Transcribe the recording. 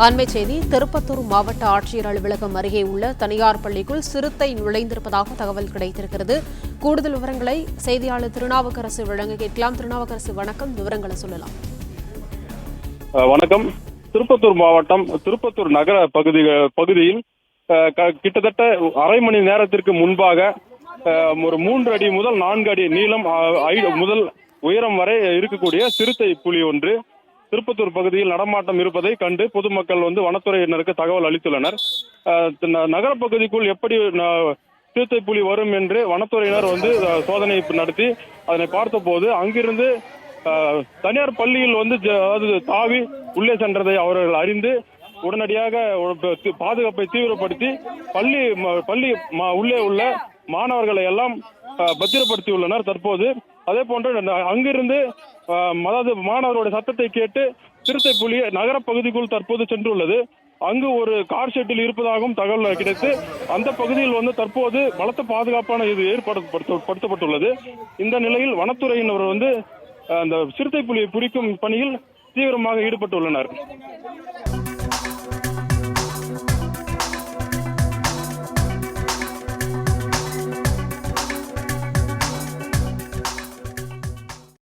அண்மை செய்தி திருப்பத்தூர் மாவட்ட ஆட்சியர் அலுவலகம் அருகே உள்ள தனியார் பள்ளிக்குள் சிறுத்தை நுழைந்திருப்பதாக தகவல் கிடைத்திருக்கிறது. கூடுதல் விவரங்களை செய்தியாளர் திருநாவுக்கரசு வழங்க கேட்கலாம். திருநாவுக்கரசு, வணக்கம். விவரங்களை சொல்லலாம். வணக்கம். திருப்பத்தூர் மாவட்டம் திருப்பத்தூர் நகர பகுதியில் கிட்டத்தட்ட அரை மணி நேரத்திற்கு முன்பாக ஒரு 3 அடி முதல் 4 அடி நீளம் முதல் உயரம் வரை இருக்கக்கூடிய சிறுத்தை புலி ஒன்று திருப்பத்தூர் பகுதியில் நடமாட்டம் இருப்பதை கண்டு பொதுமக்கள் வனத்துறையினருக்கு தகவல் அளித்துள்ளனர். நகர பகுதிக்குள் எப்படி சிறுத்தை புலி வரும் என்று வனத்துறையினர் சோதனை நடத்தி அதனை பார்த்தபோது அங்கிருந்து தனியார் பள்ளியில் தாவி உள்ளே சென்றதை அவர்கள் அறிந்து உடனடியாக பாதுகாப்பை தீவிரப்படுத்தி பள்ளி உள்ளே உள்ள மாணவர்களை எல்லாம் பத்திரப்படுத்தியுள்ளனர். தற்போது அதே போன்று அங்கிருந்து மாணவர்களுடைய சத்தத்தை கேட்டு சிறுத்தை புலி நகர பகுதிக்குள் தற்போது சென்றுள்ளது. அங்கு ஒரு கார் ஷெட்டில் இருப்பதாகவும் தகவல் கிடைத்து அந்த பகுதியில் தற்போது பலத்த பாதுகாப்பான இது ஏற்படுத்தப்பட்டுள்ளது. இந்த நிலையில் வனத்துறையினர் அந்த சிறுத்தை புலியை பிடிக்கும் பணியில் தீவிரமாக ஈடுபட்டுள்ளனர்.